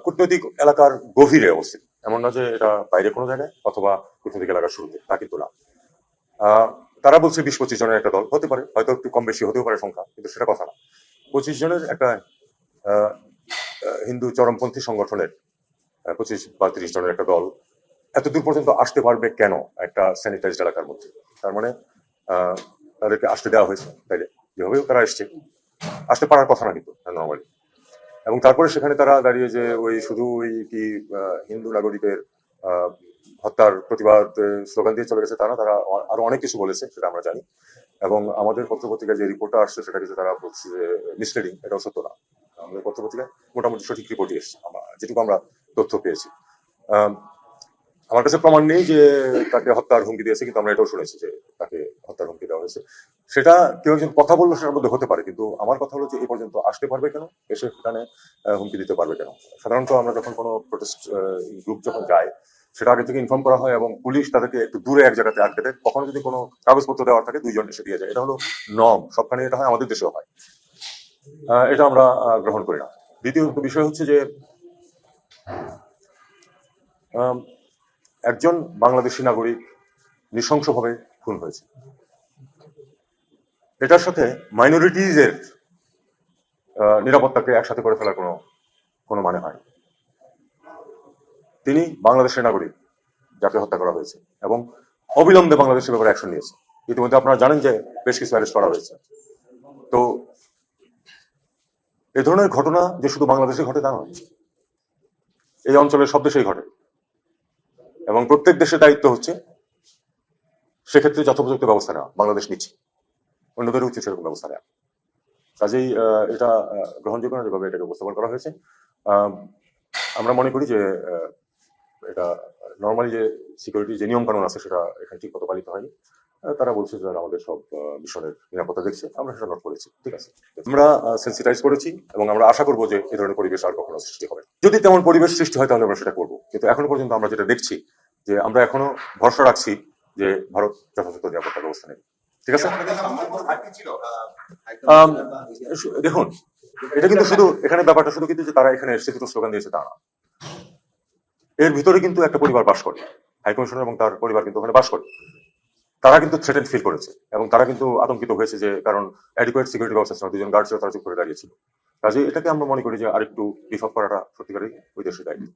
কূটনৈতিক এলাকার গভীরে অবস্থিত, এমন না যে এটা বাইরে কোনো জায়গায় অথবা কূটনৈতিক এলাকার শুরুতে, তা কিন্তু না। তারা বলছে 20-25 জনের একটা দল হতে পারে, হয়তো একটু কম বেশি হতেও পারে সংখ্যা, কিন্তু সেটা কথা না। 25 জনের একটা আহ, হিন্দু চরমপন্থী সংগঠনের 25 বা 30 জনের একটা দল এতদূর পর্যন্ত আসতে পারবে কেন একটা স্যানিটাইজড এলাকার মধ্যে? তার মানে আহ, তাদেরকে আসতে দেওয়া হয়েছে, তাইলে যেভাবেও তারা আসতে পারার কথা না কিন্তু নর্মালি। এবং তারপরে সেখানে তারা দাঁড়িয়ে যে ওই শুধু ওই কি হিন্দু নাগরিকের আহ, হত্যার প্রতিবাদ স্লোগান দিয়ে চলে গেছে তা না, তারা আরো অনেক কিছু বলেছে, সেটা আমরা জানি। এবং আমাদের পত্রপত্রিকায় যে রিপোর্টটা আসছে সেটা কিন্তু তারা বলছে যে মিসলিডিং, এটাও সত্য না। আমাদের পত্রপত্রিকায় মোটামুটি সঠিক রিপোর্টই এসছে, যেটুকু আমরা তথ্য পেয়েছি। আহ, আমার কাছে প্রমাণ নেই যে তাকে হত্যার হুমকি দিয়েছে, কিন্তু আমরা এটাও শুনেছি যে তাকে হত্যার হুমকি দেওয়া হয়েছে। সেটা কেউ একজন কথা বললো সেটার মধ্যে হতে পারে, কিন্তু আমার কথা হলো যে এই পর্যন্ত আসতে পারবে কেন, এসে সেখানে হুমকি দিতে পারবে কেন? সাধারণত আমরা যখন কোনো প্রোটেস্ট গ্রুপ যখন যায়, সেটা আগে থেকে ইনফর্ম করা হয় এবং পুলিশ তাদেরকে একটু দূরে এক জায়গাতে আটকে দেয়। কখনো যদি কোনো কাগজপত্র দেওয়ার থাকে 2 জন এসে দিয়ে যায়, এটা হলো নর্ম, সবখানে এটা হয়, আমাদের দেশেও হয়। এটা আমরা গ্রহণ করি না। দ্বিতীয় বিষয় হচ্ছে যে আম, একজন বাংলাদেশি নাগরিক নৃশংসভাবে খুন হয়েছে, এটার সাথে মাইনরিটিজের নিরাপত্তাকে একসাথে করে ফেলার কোনো কোনো মানে হয়? তিনি বাংলাদেশের নাগরিক, যাকে হত্যা করা হয়েছে, এবং অবিলম্বে বাংলাদেশের ব্যাপারে অ্যাকশন নিয়েছে। ইতিমধ্যে আপনারা জানেন যে বেশ কিছু অ্যারেস্ট করা হয়েছে। তো এ ধরনের ঘটনা যে শুধু বাংলাদেশে ঘটে তা নয়, এই অঞ্চলের সব দেশেই ঘটে, এবং প্রত্যেক দেশের দায়িত্ব হচ্ছে সেক্ষেত্রে যথোপযুক্ত ব্যবস্থা নেওয়া। বাংলাদেশ নিচ্ছে, অন্যদের উচিত সেরকম ব্যবস্থা নেওয়া। কাজেই এটা গ্রহণযোগ্য না যেভাবে এটাকে উপস্থাপন করা হয়েছে। আহ, আমরা মনে করি যে এটা নর্মালি যে সিকিউরিটি যে নিয়ম কানুন আছে সেটা এখানে ঠিক মতো পালিত হয়নি। তারা বলছে যে আমাদের সব মিশনের নিরাপত্তা দেখছে, আমরা সেটা নোট করেছি, ঠিক আছে। আমরা সেন্সিটাইজ করেছি এবং আমরা আশা করবো যে এই ধরনের পরিবেশ আর কখনো সৃষ্টি হবে না। যদি তেমন পরিবেশ সৃষ্টি হয় তাহলে আমরা সেটা করবো, কিন্তু এখনো পর্যন্ত আমরা যেটা দেখছি যে আমরা এখনো ভরসা রাখছি যে ভারত যথাযথ নিরাপত্তা ব্যবস্থা নেবে, ঠিক আছে। আম, দেখুন, এটা কিন্তু শুধু এখানে ব্যাপারটা শুধু কিন্তু যে তারা এখানে এসছে দুটো স্লোগান দিয়েছে তা না। এর ভিতরে কিন্তু একটা পরিবার বাস করে, হাইকমিশনার এবং তার পরিবার কিন্তু ওখানে বাস করে। তারা কিন্তু থ্রেটেন ফিল করেছে এবং তারা কিন্তু আতঙ্কিত হয়েছে, যে কারণ অ্যাডিকুয়েট সিকিউরিটি ব্যবস্থা ছিল, 2 জন গার্ড ছিল, তারা চুপ করে দাঁড়িয়েছিল। কাজে এটাকে আমরা মনে করি যে আরেকটু বিফ করাটা সত্যিকারই ওই দেশের দায়িত্ব।